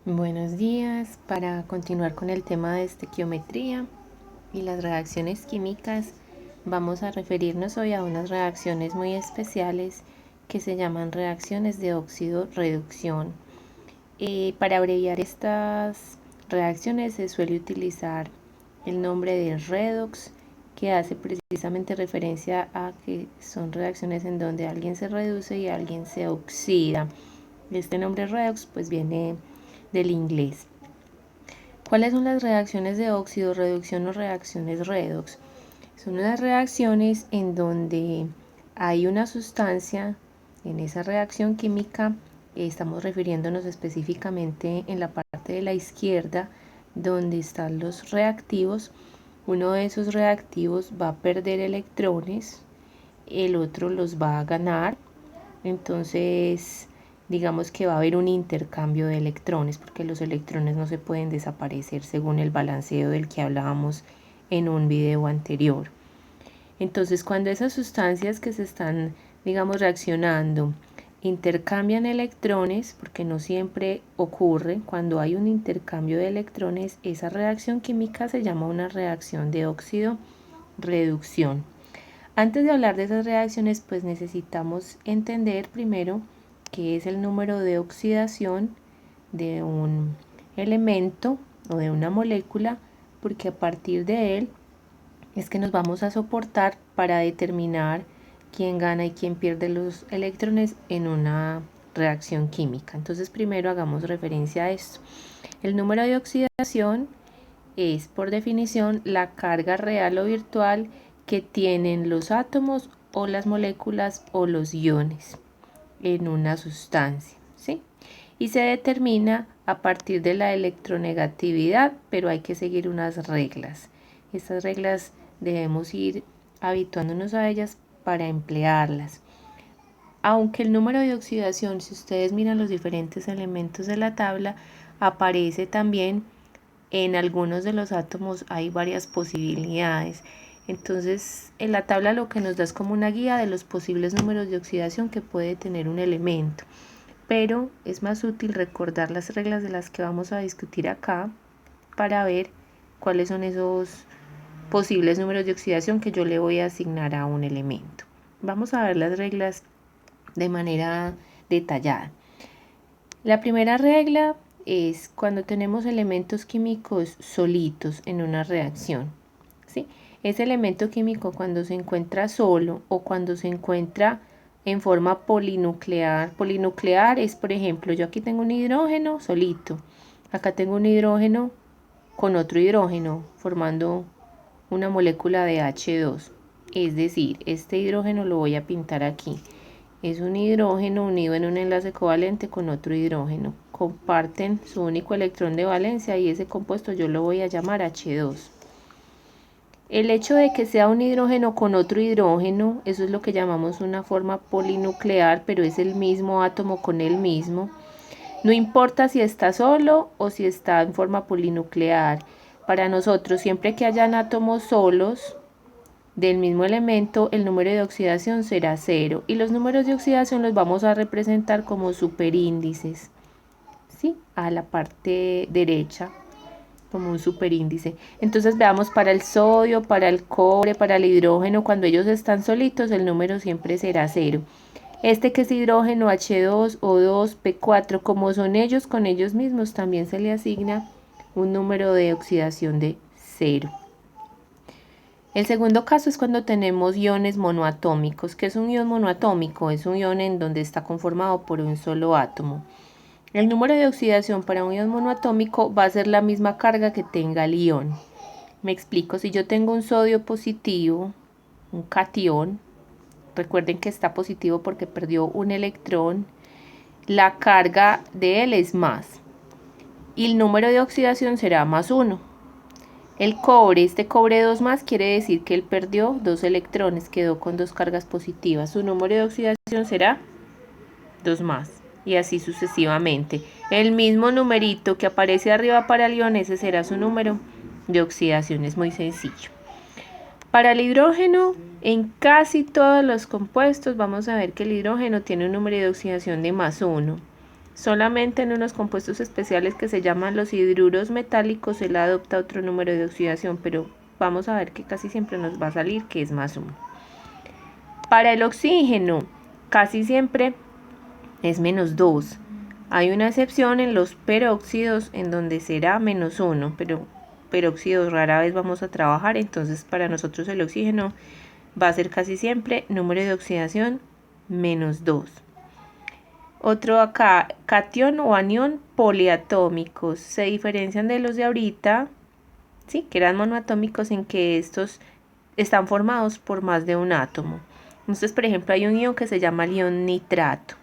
Buenos días. Para continuar con el tema de estequiometría y las reacciones químicas, vamos a referirnos hoy a unas reacciones muy especiales que se llaman reacciones de óxido-reducción. Para abreviar estas reacciones se suele utilizar el nombre de redox, que hace precisamente referencia a que son reacciones en donde alguien se reduce y alguien se oxida. Este nombre redox pues viene del inglés. ¿Cuáles son las reacciones de óxido, reducción o reacciones redox? Son unas reacciones en donde hay una sustancia en esa reacción química. Estamos refiriéndonos específicamente en la parte de la izquierda donde están los reactivos. Uno de esos reactivos va a perder electrones, el otro los va a ganar. Entonces digamos que va a haber un intercambio de electrones, porque los electrones no se pueden desaparecer según el balanceo del que hablábamos en un video anterior. Entonces, cuando esas sustancias que se están, digamos, reaccionando intercambian electrones, porque no siempre ocurre, cuando hay un intercambio de electrones, esa reacción química se llama una reacción de óxido-reducción. Antes de hablar de esas reacciones, pues necesitamos entender primero qué es el número de oxidación de un elemento o de una molécula, porque a partir de él es que nos vamos a soportar para determinar quién gana y quién pierde los electrones en una reacción química. Entonces primero hagamos referencia a esto. El número de oxidación es, por definición, la carga real o virtual que tienen los átomos o las moléculas o los iones en una sustancia, ¿sí? Y se determina a partir de la electronegatividad, pero hay que seguir unas reglas. Estas reglas debemos ir habituándonos a ellas para emplearlas. Aunque el número de oxidación, si ustedes miran los diferentes elementos de la tabla, aparece también en algunos de los átomos, hay varias posibilidades. Entonces, en la tabla lo que nos da es como una guía de los posibles números de oxidación que puede tener un elemento. Pero es más útil recordar las reglas de las que vamos a discutir acá para ver cuáles son esos posibles números de oxidación que yo le voy a asignar a un elemento. Vamos a ver las reglas de manera detallada. La primera regla es cuando tenemos elementos químicos solitos en una reacción, ¿sí? Ese elemento químico cuando se encuentra solo o cuando se encuentra en forma polinuclear. Polinuclear es, por ejemplo, yo aquí tengo un hidrógeno solito, acá tengo un hidrógeno con otro hidrógeno formando una molécula de H2. Es decir, este hidrógeno lo voy a pintar aquí. Es un hidrógeno unido en un enlace covalente con otro hidrógeno. Comparten su único electrón de valencia y ese compuesto yo lo voy a llamar H2. El hecho de que sea un hidrógeno con otro hidrógeno, eso es lo que llamamos una forma polinuclear, pero es el mismo átomo con el mismo. No importa si está solo o si está en forma polinuclear. Para nosotros, siempre que hayan átomos solos del mismo elemento, el número de oxidación será 0 y los números de oxidación los vamos a representar como superíndices, ¿sí? A la parte derecha como un superíndice. Entonces veamos, para el sodio, para el cobre, para el hidrógeno, cuando ellos están solitos el número siempre será 0. Este que es hidrógeno H2, O2, P4, como son ellos con ellos mismos, también se le asigna un número de oxidación de 0. El segundo caso es cuando tenemos iones monoatómicos. ¿Qué es un ion monoatómico? Es un ion en donde está conformado por un solo átomo. El número de oxidación para un ion monoatómico va a ser la misma carga que tenga el ion. Me explico, si yo tengo un sodio positivo, un catión, recuerden que está positivo porque perdió un electrón, la carga de él es más y el número de oxidación será más 1. El cobre, este cobre 2 más quiere decir que él perdió 2 electrones, quedó con 2 cargas positivas. Su número de oxidación será 2 más y así sucesivamente. El mismo numerito que aparece arriba para el ion, ese será su número de oxidación, es muy sencillo. Para el hidrógeno, en casi todos los compuestos vamos a ver que el hidrógeno tiene un número de oxidación de más 1. Solamente en unos compuestos especiales que se llaman los hidruros metálicos se le adopta otro número de oxidación, pero vamos a ver que casi siempre nos va a salir que es +1. Para el oxígeno, casi siempre es -2. Hay una excepción en los peróxidos en donde será -1, pero peróxidos rara vez vamos a trabajar, entonces para nosotros el oxígeno va a ser casi siempre número de oxidación -2. Otro acá, catión o anión poliatómicos. Se diferencian de los de ahorita, ¿sí? Que eran monoatómicos, en que estos están formados por más de un átomo. Entonces, por ejemplo, hay un ion que se llama el ion nitrato,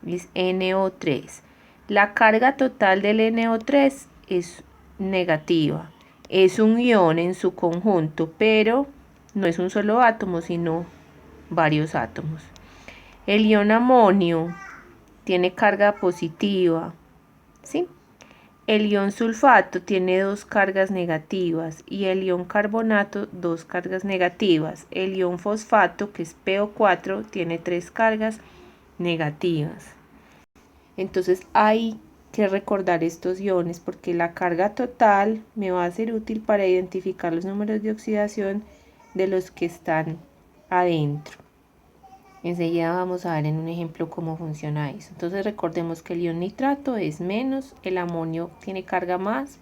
es NO3. La carga total del NO3 es negativa. Es un ion en su conjunto, pero no es un solo átomo, sino varios átomos. El ion amonio tiene carga positiva, ¿sí? El ion sulfato tiene 2 cargas negativas y el ion carbonato 2 cargas negativas. El ion fosfato, que es PO4, tiene 3 cargas negativas. Entonces hay que recordar estos iones porque la carga total me va a ser útil para identificar los números de oxidación de los que están adentro. Enseguida vamos a ver en un ejemplo cómo funciona eso. Entonces recordemos que el ion nitrato es menos, el amonio tiene carga más,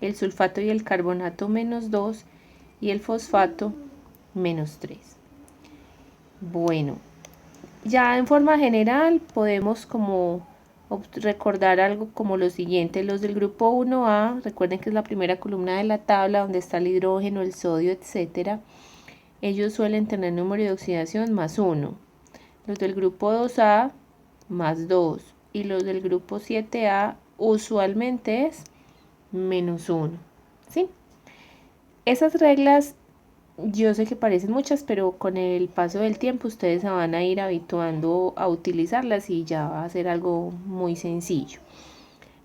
el sulfato y el carbonato -2 y el fosfato -3. Bueno, ya en forma general podemos como recordar algo como lo siguiente. Los del grupo 1A, recuerden que es la primera columna de la tabla donde está el hidrógeno, el sodio, etcétera. Ellos suelen tener número de oxidación +1. Los del grupo 2A +2 y los del grupo 7A usualmente es -1, ¿sí? Esas reglas yo sé que parecen muchas, pero con el paso del tiempo ustedes se van a ir habituando a utilizarlas y ya va a ser algo muy sencillo.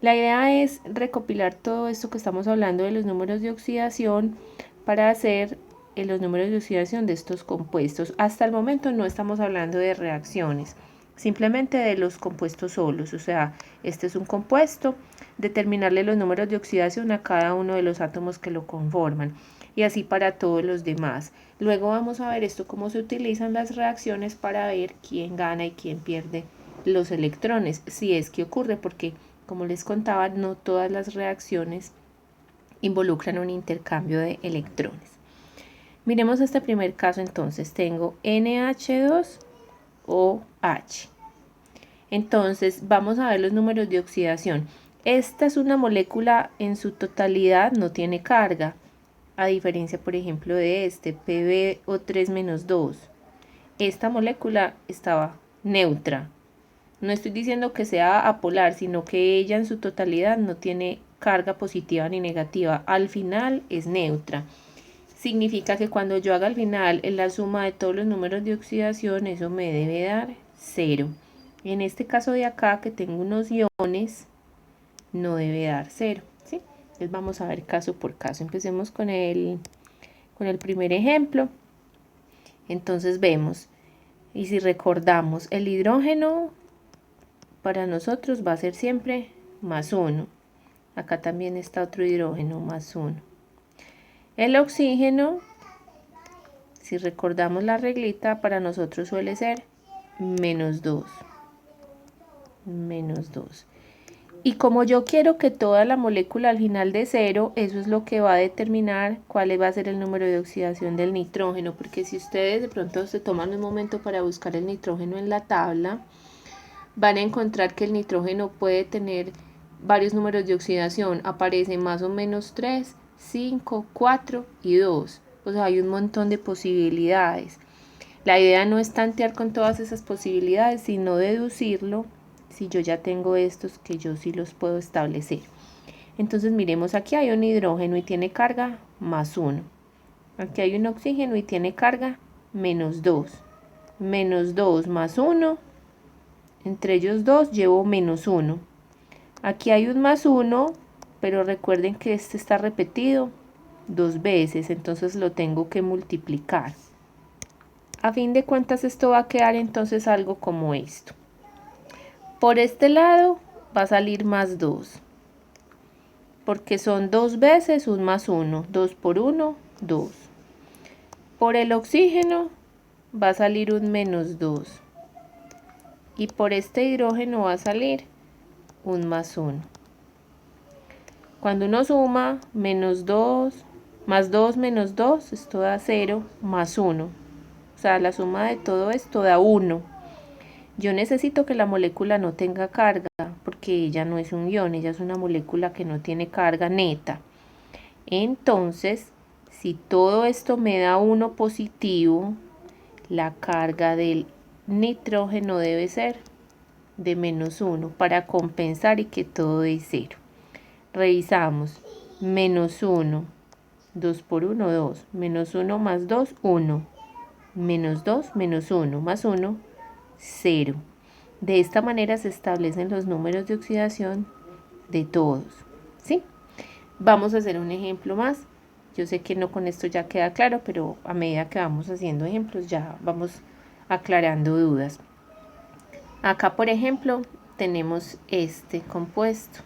La idea es recopilar todo esto que estamos hablando de los números de oxidación para hacer los números de oxidación de estos compuestos. Hasta el momento no estamos hablando de reacciones, simplemente de los compuestos solos. O sea, este es un compuesto, determinarle los números de oxidación a cada uno de los átomos que lo conforman. Y así para todos los demás. Luego vamos a ver esto, cómo se utilizan las reacciones para ver quién gana y quién pierde los electrones, si es que ocurre, porque como les contaba, no todas las reacciones involucran un intercambio de electrones. Miremos este primer caso entonces. Tengo NH2OH. Entonces vamos a ver los números de oxidación. Esta es una molécula en su totalidad, no tiene carga. A diferencia, por ejemplo, de este PbO3-2. Esta molécula estaba neutra. No estoy diciendo que sea apolar, sino que ella en su totalidad no tiene carga positiva ni negativa. Al final es neutra. Significa que cuando yo haga al final la suma de todos los números de oxidación, eso me debe dar 0. En este caso de acá, que tengo unos iones, no debe dar 0, ¿sí? Entonces vamos a ver caso por caso. Empecemos con el primer ejemplo. Entonces vemos, y si recordamos, el hidrógeno para nosotros va a ser siempre +1. Acá también está otro hidrógeno, +1. El oxígeno, si recordamos la reglita, para nosotros suele ser -2. -2. Y como yo quiero que toda la molécula al final de 0, eso es lo que va a determinar cuál va a ser el número de oxidación del nitrógeno. Porque si ustedes de pronto se toman un momento para buscar el nitrógeno en la tabla, van a encontrar que el nitrógeno puede tener varios números de oxidación. Aparece más o menos 3, 5, 4 y 2. O sea, hay un montón de posibilidades. La idea no es tantear con todas esas posibilidades, sino deducirlo si yo ya tengo estos que yo sí los puedo establecer. Entonces miremos, aquí hay un hidrógeno y tiene carga +1. Aquí hay un oxígeno y tiene carga -2. -2 más 1. Entre ellos dos llevo -1. Aquí hay un +1, pero recuerden que este está repetido 2 veces, entonces lo tengo que multiplicar. A fin de cuentas esto va a quedar entonces algo como esto. Por este lado va a salir más 2. Porque son 2 veces un más 1. 2 por 1, 2. Por el oxígeno va a salir un menos 2. Y por este hidrógeno va a salir un más 1. Cuando uno suma menos 2, más 2 menos 2, esto da 0, más 1. O sea, la suma de todo esto da 1. Yo necesito que la molécula no tenga carga, porque ella no es un ion, ella es una molécula que no tiene carga neta. Entonces, si todo esto me da 1 positivo, la carga del nitrógeno debe ser de menos 1 para compensar y que todo dé 0. Revisamos. Menos 1. 2 por 1, 2. Menos 1 más 2, 1. Menos 2, menos 1 más 1, 0. De esta manera se establecen los números de oxidación de todos. ¿Sí? Vamos a hacer un ejemplo más. Yo sé que no con esto ya queda claro, pero a medida que vamos haciendo ejemplos ya vamos aclarando dudas. Acá, por ejemplo, tenemos este compuesto.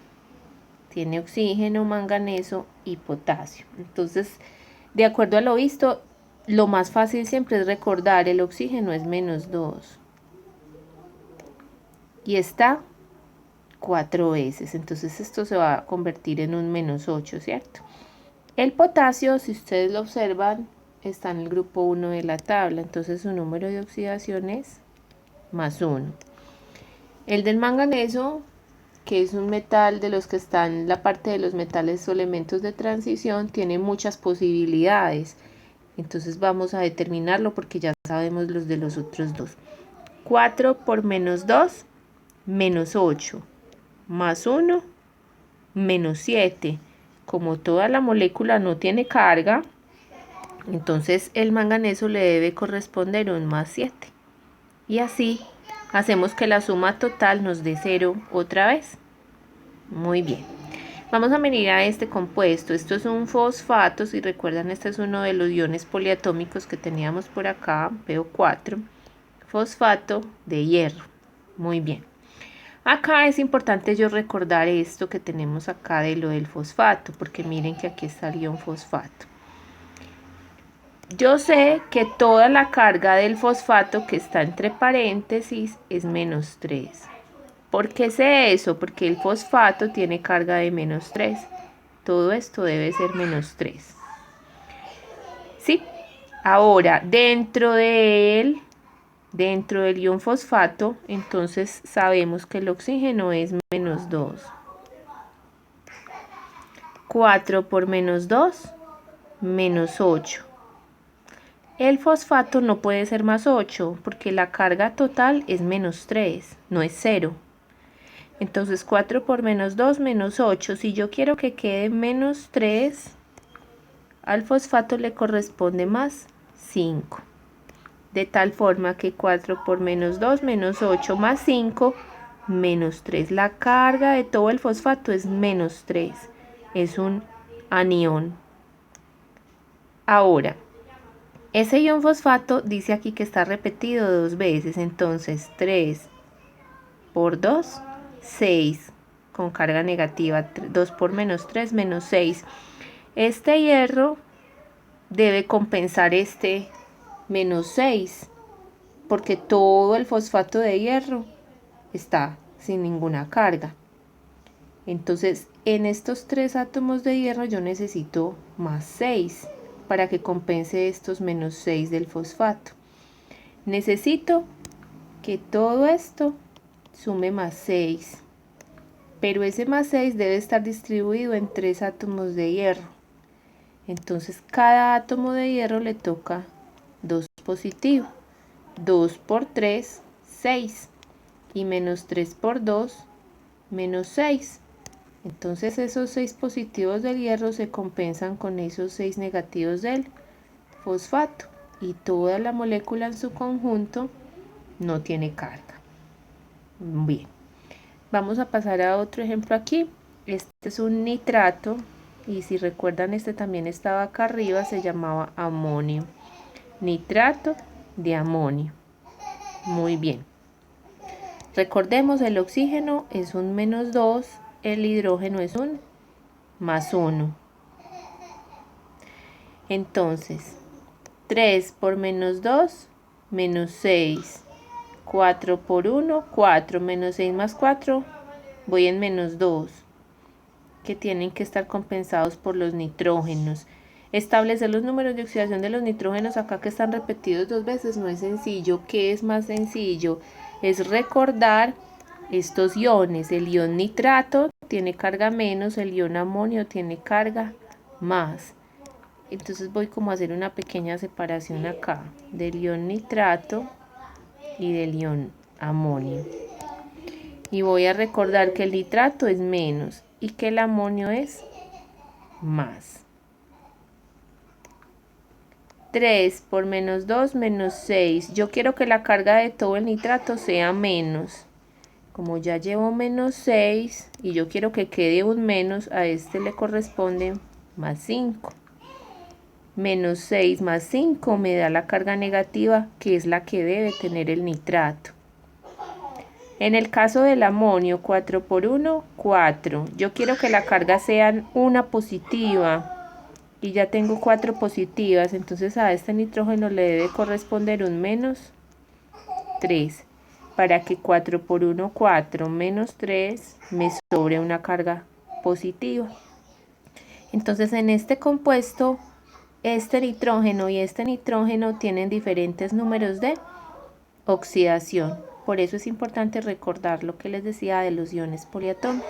Tiene oxígeno, manganeso y potasio. Entonces, de acuerdo a lo visto, lo más fácil siempre es recordar, el oxígeno es menos 2. Y está 4 veces. Entonces esto se va a convertir en un menos 8, ¿cierto? El potasio, si ustedes lo observan, está en el grupo 1 de la tabla. Entonces su número de oxidación es más 1. El del manganeso, que es un metal de los que están en la parte de los metales o elementos de transición, tiene muchas posibilidades. Entonces vamos a determinarlo porque ya sabemos los de los otros dos. 4 por menos 2, menos 8, más 1, menos 7. Como toda la molécula no tiene carga, entonces el manganeso le debe corresponder un más 7. Y así hacemos que la suma total nos dé 0 otra vez. Muy bien. Vamos a venir a este compuesto. Esto es un fosfato. Si recuerdan, este es uno de los iones poliatómicos que teníamos por acá, PO4. Fosfato de hierro. Muy bien. Acá es importante yo recordar esto que tenemos acá de lo del fosfato, porque miren que aquí está el ion fosfato. Yo sé que toda la carga del fosfato que está entre paréntesis es menos 3. ¿Por qué sé eso? Porque el fosfato tiene carga de menos 3. Todo esto debe ser menos 3. ¿Sí? Ahora, dentro del ion fosfato, entonces sabemos que el oxígeno es menos 2. 4 por menos 2, menos 8. El fosfato no puede ser más 8 porque la carga total es menos 3, no es 0. Entonces 4 por menos 2, menos 8. Si yo quiero que quede menos 3, al fosfato le corresponde más 5. De tal forma que 4 por menos 2, menos 8, más 5, menos 3. La carga de todo el fosfato es menos 3. Es un anión. Ahora, ese ion fosfato dice aquí que está repetido 2 veces. Entonces 3 por 2, 6. Con carga negativa. 2 por menos 3, menos 6. Este hierro debe compensar este menos 6. Porque todo el fosfato de hierro está sin ninguna carga. Entonces, en estos 3 átomos de hierro yo necesito más 6 para que compense estos menos 6 del fosfato. Necesito que todo esto sume más 6. Pero ese más 6 debe estar distribuido en 3 átomos de hierro. Entonces, cada átomo de hierro le toca 2 positivo. 2 por 3, 6. Y menos 3 por 2, menos 6. Entonces esos 6 positivos del hierro se compensan con esos 6 negativos del fosfato. Y toda la molécula en su conjunto no tiene carga. Bien. Vamos a pasar a otro ejemplo aquí. Este es un nitrato. Y si recuerdan, este también estaba acá arriba, se llamaba amonio. Nitrato de amonio. Muy bien. Recordemos, el oxígeno es un -2, el hidrógeno es un +1. Entonces, 3 por -2, -6. 4 por 1, 4, -6 más 4, voy en -2, que tienen que estar compensados por los nitrógenos. Establecer los números de oxidación de los nitrógenos acá que están repetidos 2 veces no es sencillo. ¿Qué es más sencillo? Es recordar estos iones. El ion nitrato tiene carga menos, el ion amonio tiene carga más. Entonces voy como a hacer una pequeña separación acá del ion nitrato y del ion amonio. Y voy a recordar que el nitrato es menos y que el amonio es más. 3 por -2, -6. Yo quiero que la carga de todo el nitrato sea menos. Como ya llevo -6 y yo quiero que quede un menos, a este le corresponde +5. -6 más 5 me da la carga negativa, que es la que debe tener el nitrato. En el caso del amonio, 4 por 1, 4. Yo quiero que la carga sea una positiva. Y ya tengo 4 positivas, entonces a este nitrógeno le debe corresponder un -3, para que 4 por 1, 4, -3, me sobre una carga positiva. Entonces en este compuesto, este nitrógeno y este nitrógeno tienen diferentes números de oxidación. Por eso es importante recordar lo que les decía de los iones poliatómicos.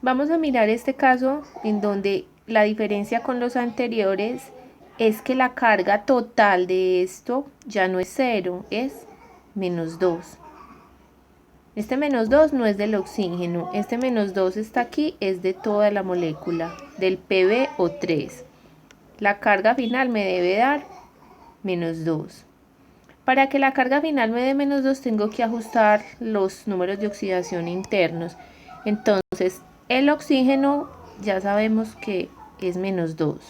Vamos a mirar este caso en donde la diferencia con los anteriores es que la carga total de esto ya no es 0, es -2. Este -2 no es del oxígeno, este -2 está aquí, es de toda la molécula, del PbO3. La carga final me debe dar -2. Para que la carga final me dé -2 tengo que ajustar los números de oxidación internos. Entonces, el oxígeno ya sabemos que es -2.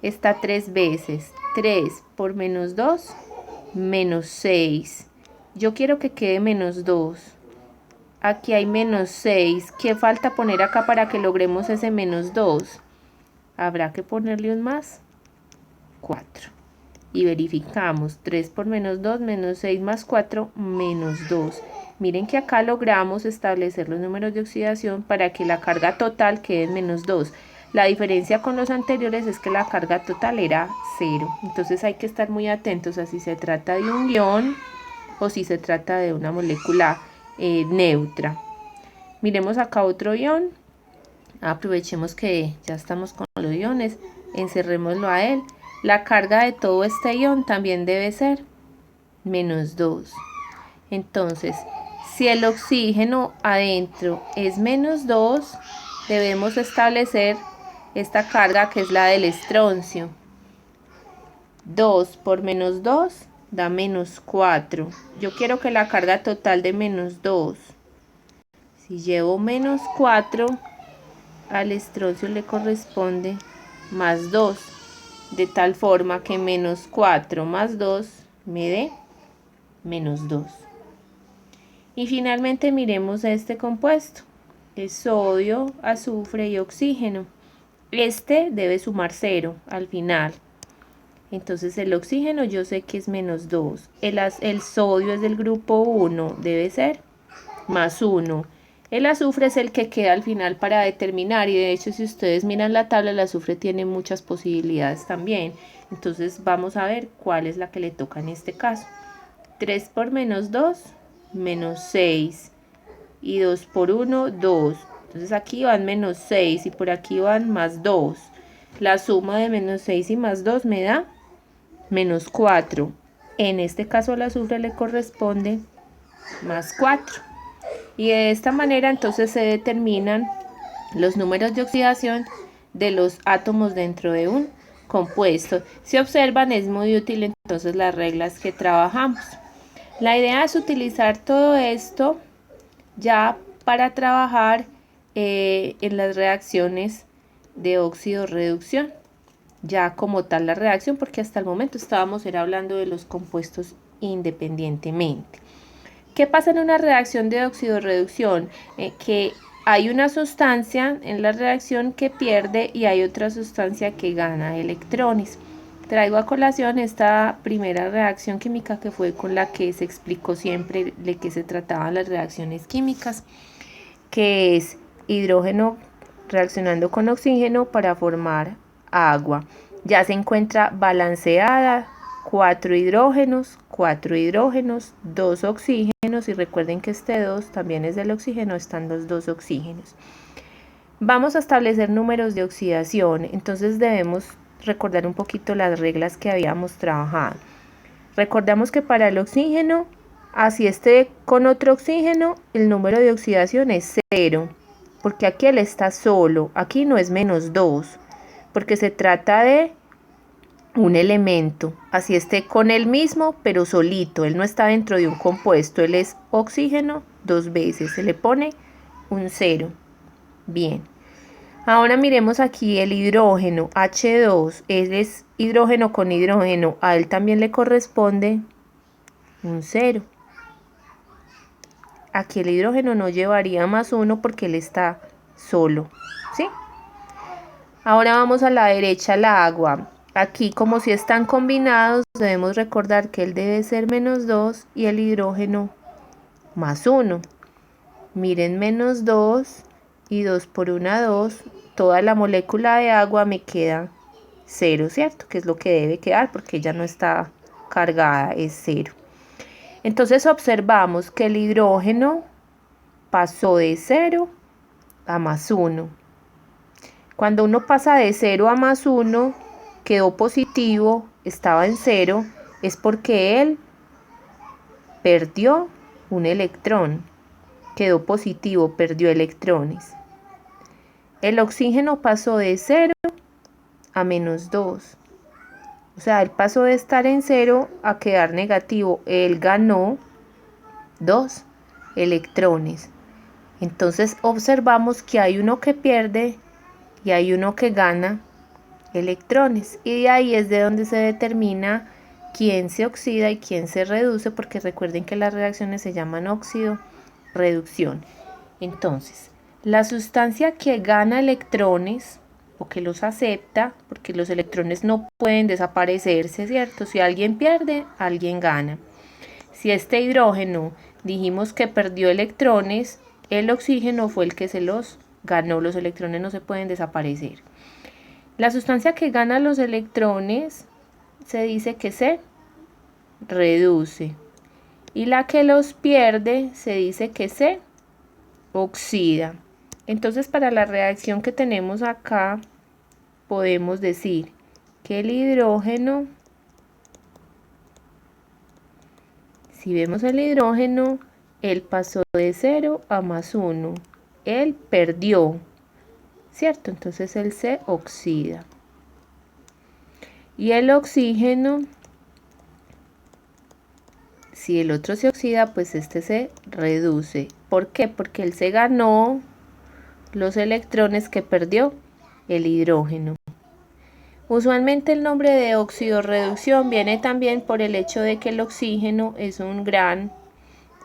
Está 3 veces. 3 por -2, -6. Yo quiero que quede -2. Aquí hay -6. ¿Qué falta poner acá para que logremos ese -2? Habrá que ponerle un más 4. Y verificamos. 3 por -2, -6 más 4, -2. Miren que acá logramos establecer los números de oxidación para que la carga total quede en -2. La diferencia con los anteriores es que la carga total era 0. Entonces hay que estar muy atentos a si se trata de un ion o si se trata de una molécula neutra. Miremos acá otro ion. Aprovechemos que ya estamos con los iones. Encerrémoslo a él. La carga de todo este ion también debe ser -2. Entonces, si el oxígeno adentro es -2, debemos establecer esta carga que es la del estroncio. 2 por -2 da -4. Yo quiero que la carga total de -2. Si llevo -4, al estroncio le corresponde +2. De tal forma que -4 más 2 me dé -2. Y finalmente miremos este compuesto. Es sodio, azufre y oxígeno. Este debe sumar 0 al final. Entonces el oxígeno yo sé que es -2. El sodio es del grupo 1, debe ser +1. El azufre es el que queda al final para determinar, y de hecho si ustedes miran la tabla, el azufre tiene muchas posibilidades también. Entonces vamos a ver cuál es la que le toca en este caso. 3 por -2, -6. Y 2 por 1, 2. Entonces aquí van -6 y por aquí van +2. La suma de -6 y +2 me da -4. En este caso al azufre le corresponde +4. Y de esta manera entonces se determinan los números de oxidación de los átomos dentro de un compuesto. Si observan, es muy útil entonces las reglas que trabajamos. La idea es utilizar todo esto ya para trabajar en las reacciones de óxido-reducción. Ya como tal la reacción, porque hasta el momento estábamos hablando de los compuestos independientemente. ¿Qué pasa en una reacción de oxidorreducción? Que hay una sustancia en la reacción que pierde y hay otra sustancia que gana electrones. Traigo a colación esta primera reacción química que fue con la que se explicó siempre de qué se trataban las reacciones químicas, que es hidrógeno reaccionando con oxígeno para formar agua. Ya se encuentra balanceada, 4 hidrógenos, 2 oxígenos, y recuerden que este 2 también es del oxígeno, están los 2 oxígenos. Vamos a establecer números de oxidación, entonces debemos recordar un poquito las reglas que habíamos trabajado. Recordamos que para el oxígeno, así esté con otro oxígeno, el número de oxidación es 0, porque aquí él está solo, aquí no es -2, porque se trata de un elemento, así esté con él mismo, pero solito, él no está dentro de un compuesto, él es oxígeno 2 veces, se le pone un 0. Bien, ahora miremos aquí el hidrógeno, H2, él es hidrógeno con hidrógeno, a él también le corresponde un 0. Aquí el hidrógeno no llevaría +1 porque él está solo, ¿sí? Ahora vamos a la derecha, la agua. Aquí, como si están combinados, debemos recordar que él debe ser -2 y el hidrógeno +1. Miren, -2 y 2 por 1, 2. Toda la molécula de agua me queda 0, ¿cierto? Que es lo que debe quedar porque ya no está cargada, es 0. Entonces observamos que el hidrógeno pasó de 0 a +1. Cuando uno pasa de 0 a +1, quedó positivo, estaba en 0, es porque él perdió un electrón. Quedó positivo, perdió electrones. El oxígeno pasó de 0 a -2. O sea, él pasó de estar en 0 a quedar negativo. Él ganó 2 electrones. Entonces observamos que hay uno que pierde y hay uno que gana electrones, y de ahí es de donde se determina quién se oxida y quién se reduce, porque recuerden que las reacciones se llaman óxido-reducción. Entonces, la sustancia que gana electrones o que los acepta, porque los electrones no pueden desaparecerse, ¿cierto? Si alguien pierde, alguien gana. Si este hidrógeno dijimos que perdió electrones, el oxígeno fue el que se los ganó, los electrones no se pueden desaparecer. La sustancia que gana los electrones se dice que se reduce, y la que los pierde se dice que se oxida. Entonces, para la reacción que tenemos acá, podemos decir que el hidrógeno, si vemos el hidrógeno, él pasó de 0 a +1, él perdió, ¿cierto? Entonces él se oxida. Y el oxígeno, si el otro se oxida, pues este se reduce. ¿Por qué? Porque él se ganó los electrones que perdió el hidrógeno. Usualmente el nombre de oxidorreducción viene también por el hecho de que el oxígeno es un gran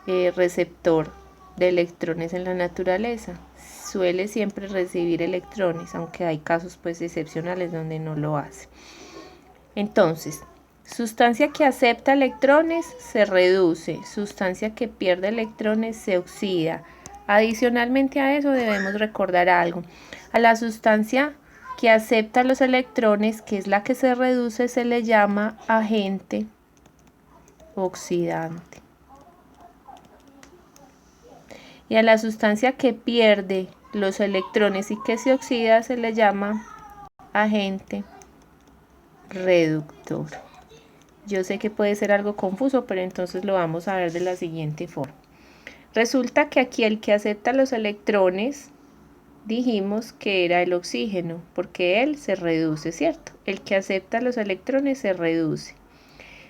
receptor de electrones en la naturaleza. Suele siempre recibir electrones, aunque hay casos pues excepcionales donde no lo hace. Entonces, sustancia que acepta electrones se reduce, sustancia que pierde electrones se oxida. Adicionalmente a eso debemos recordar algo. A la sustancia que acepta los electrones, que es la que se reduce, se le llama agente oxidante. Y a la sustancia que pierde los electrones y que se oxida se le llama agente reductor. Yo sé que puede ser algo confuso, pero entonces lo vamos a ver de la siguiente forma. Resulta que aquí el que acepta los electrones dijimos que era el oxígeno, porque él se reduce, ¿cierto? El que acepta los electrones se reduce.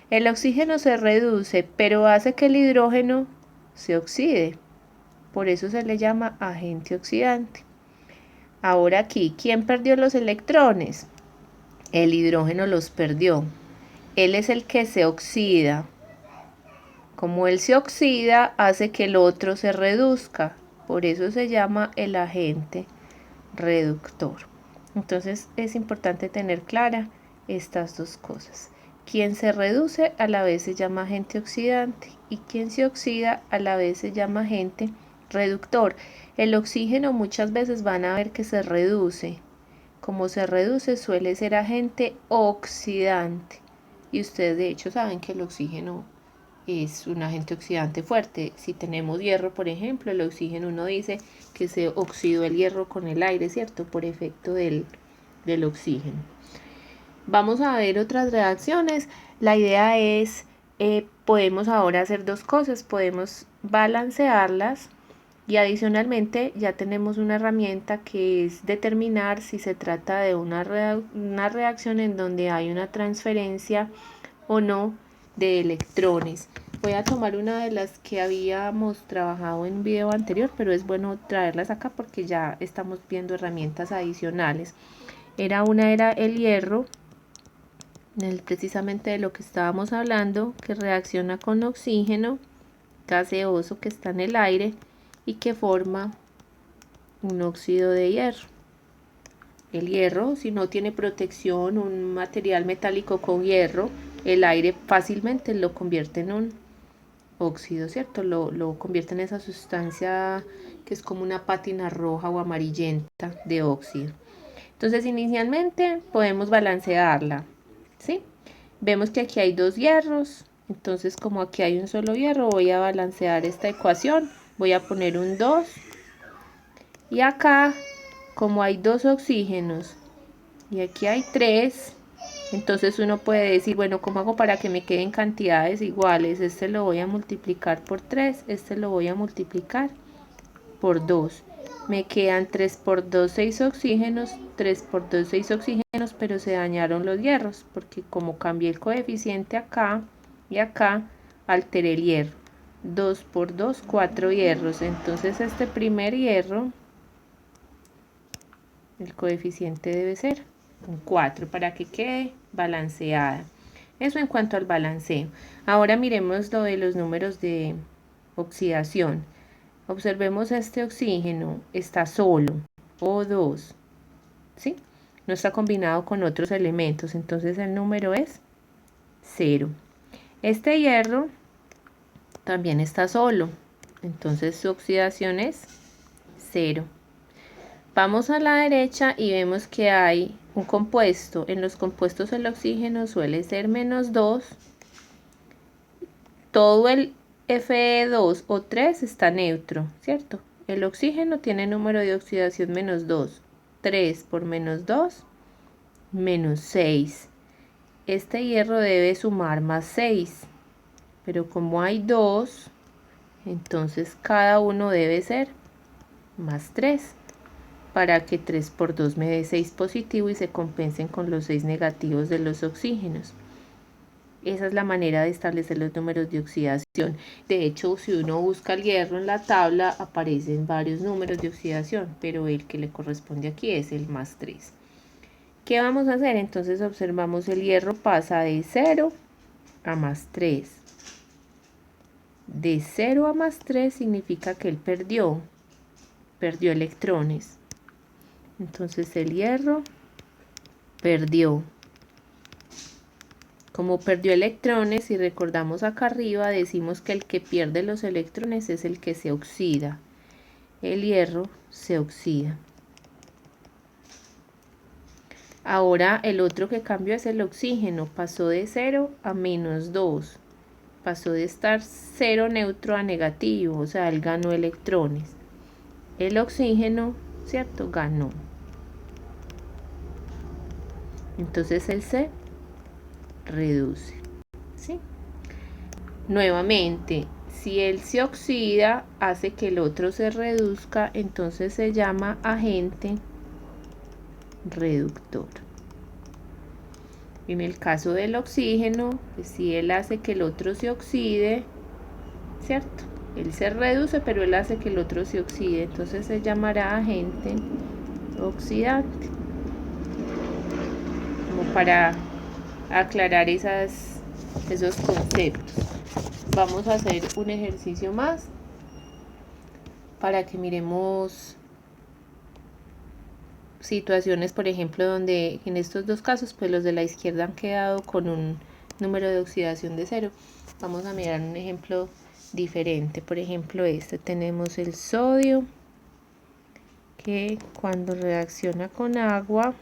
El oxígeno se reduce, pero hace que el hidrógeno se oxide. Por eso se le llama agente oxidante. Ahora aquí, ¿quién perdió los electrones? El hidrógeno los perdió. Él es el que se oxida Como él se oxida, hace que el otro se reduzca. Por eso se llama el agente reductor. Entonces es importante tener clara estas dos cosas. Quien se reduce a la vez se llama agente oxidante y quien se oxida a la vez se llama agente reductor. El oxígeno muchas veces van a ver que se reduce. Como se reduce suele ser agente oxidante. Y ustedes de hecho saben que el oxígeno es un agente oxidante fuerte. Si tenemos hierro, por ejemplo, el oxígeno, uno dice que se oxidó el hierro con el aire, ¿cierto? Por efecto del oxígeno. Vamos a ver otras reacciones. La idea es, podemos ahora hacer dos cosas. Podemos balancearlas y adicionalmente ya tenemos una herramienta que es determinar si se trata de una reacción en donde hay una transferencia o no de electrones. Voy a tomar una de las que habíamos trabajado en un video anterior, pero es bueno traerlas acá porque ya estamos viendo herramientas adicionales. Era el hierro, precisamente de lo que estábamos hablando, que reacciona con oxígeno gaseoso que está en el aire y que forma un óxido de hierro. El hierro, si no tiene protección, un material metálico con hierro, el aire fácilmente lo convierte en un óxido, ¿cierto? Lo convierte en esa sustancia que es como una pátina roja o amarillenta de óxido. Entonces, inicialmente podemos balancearla, ¿sí? Vemos que aquí hay dos hierros, entonces como aquí hay un solo hierro, voy a balancear esta ecuación. Voy a poner un 2 y acá, como hay dos oxígenos y aquí hay 3, entonces uno puede decir, bueno, ¿cómo hago para que me queden cantidades iguales? Este lo voy a multiplicar por 3, este lo voy a multiplicar por 2. Me quedan 3 por 2, 6 oxígenos, 3 por 2, 6 oxígenos, pero se dañaron los hierros, porque como cambié el coeficiente acá y acá, alteré el hierro. 2 por 2, 4 hierros. Entonces este primer hierro, el coeficiente debe ser un 4 para que quede balanceada. Eso en cuanto al balanceo. Ahora miremos lo de los números de oxidación. Observemos este oxígeno, está solo, O2, ¿sí? No está combinado con otros elementos, entonces el número es 0. Este hierro también está solo, entonces su oxidación es 0. Vamos a la derecha y vemos que hay un compuesto. En los compuestos el oxígeno suele ser -2. Todo el Fe2 o 3 está neutro, ¿cierto? El oxígeno tiene número de oxidación -2. 3 por -2, -6. Este hierro debe sumar +6. Pero como hay 2, entonces cada uno debe ser +3. Para que 3 por 2 me dé 6 positivo y se compensen con los 6 negativos de los oxígenos. Esa es la manera de establecer los números de oxidación. De hecho, si uno busca el hierro en la tabla, aparecen varios números de oxidación, pero el que le corresponde aquí es el +3. ¿Qué vamos a hacer? Entonces observamos el hierro pasa de 0 a +3. De 0 a +3 significa que él perdió electrones. Entonces el hierro perdió. Como perdió electrones, si recordamos acá arriba, decimos que el que pierde los electrones es el que se oxida. El hierro se oxida. Ahora el otro que cambió es el oxígeno. Pasó de 0 a -2. Pasó de estar 0 neutro a negativo, o sea, él ganó electrones. El oxígeno, ¿cierto? Ganó. Entonces él se reduce, ¿sí? Nuevamente, si él se oxida, hace que el otro se reduzca, entonces se llama agente reductor. En el caso del oxígeno, pues si él hace que el otro se oxide, ¿cierto? Él se reduce, pero él hace que el otro se oxide, entonces se llamará agente oxidante. Como para aclarar esos conceptos. Vamos a hacer un ejercicio más para que miremos situaciones, por ejemplo, donde en estos dos casos, pues los de la izquierda han quedado con un número de oxidación de 0. Vamos a mirar un ejemplo diferente. Por ejemplo, tenemos el sodio, que cuando reacciona con agua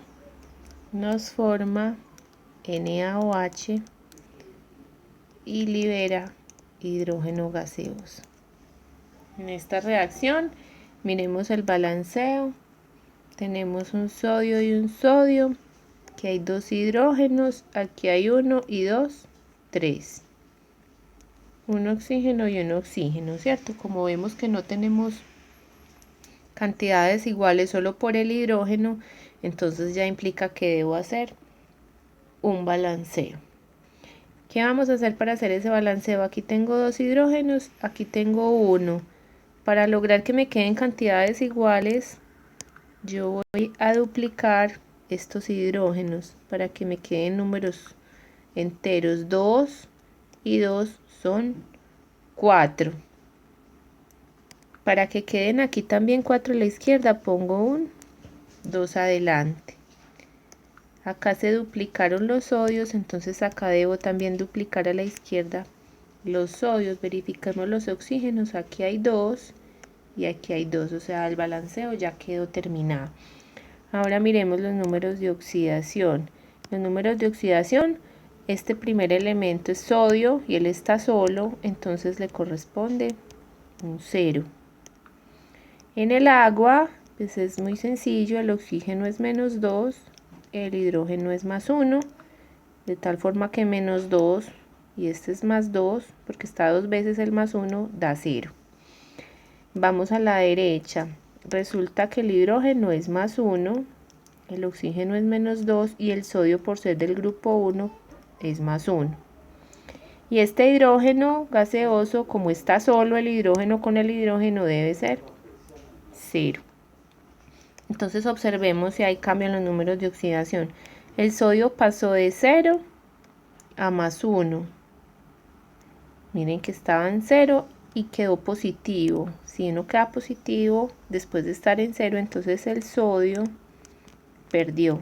nos forma NaOH y libera hidrógeno gaseoso. En esta reacción, miremos el balanceo. Tenemos un sodio y un sodio, que hay dos hidrógenos, aquí hay 1 y 2, 3. Un oxígeno y un oxígeno, ¿cierto? Como vemos que no tenemos cantidades iguales solo por el hidrógeno, entonces ya implica que debo hacer un balanceo. ¿Qué vamos a hacer para hacer ese balanceo? Aquí tengo dos hidrógenos, aquí tengo uno. Para lograr que me queden cantidades iguales, yo voy a duplicar estos hidrógenos para que me queden números enteros. 2 y 2 son 4. Para que queden aquí también 4 a la izquierda, pongo un 2 adelante. Acá se duplicaron los sodios, entonces acá debo también duplicar a la izquierda los sodios. Verificamos los oxígenos, aquí hay 2 y aquí hay 2, o sea, el balanceo ya quedó terminado. Ahora miremos los números de oxidación. Los números de oxidación, este primer elemento es sodio y él está solo, entonces le corresponde un 0. En el agua, pues es muy sencillo, el oxígeno es menos 2, el hidrógeno es más 1, de tal forma que menos 2 y este es más 2, porque está dos veces el más 1, da 0. Vamos a la derecha. Resulta que el hidrógeno es más 1, el oxígeno es menos 2 y el sodio, por ser del grupo 1, es más 1. Y este hidrógeno gaseoso, como está solo el hidrógeno con el hidrógeno, debe ser 0. Entonces observemos si hay cambio en los números de oxidación. El sodio pasó de 0 a más 1. Miren que estaba en 0 y quedó positivo. Si uno queda positivo después de estar en 0, entonces el sodio perdió.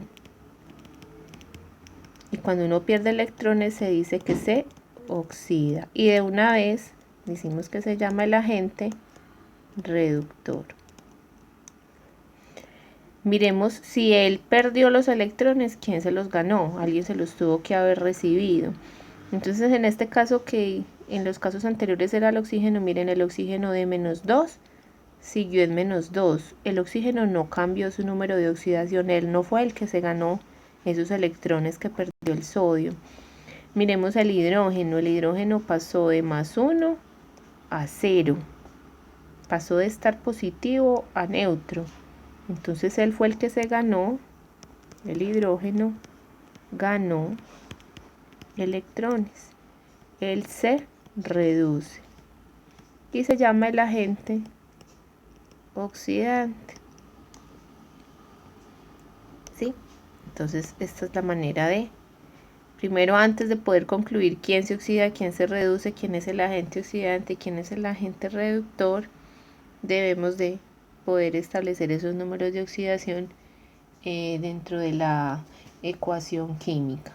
Y cuando uno pierde electrones se dice que se oxida. Y de una vez decimos que se llama el agente reductor. Miremos si él perdió los electrones, ¿quién se los ganó? Alguien se los tuvo que haber recibido. Entonces en este caso, que en los casos anteriores era el oxígeno, miren, el oxígeno de menos 2 siguió en menos 2. El oxígeno no cambió su número de oxidación, él no fue el que se ganó esos electrones que perdió el sodio. Miremos el hidrógeno pasó de más 1 a 0. Pasó de estar positivo a neutro. Entonces él fue el que se ganó, el hidrógeno ganó electrones. Él se reduce y se llama el agente oxidante. ¿Sí? Entonces esta es la manera de, primero, antes de poder concluir quién se oxida, quién se reduce, quién es el agente oxidante y quién es el agente reductor, debemos de poder establecer esos números de oxidación dentro de la ecuación química.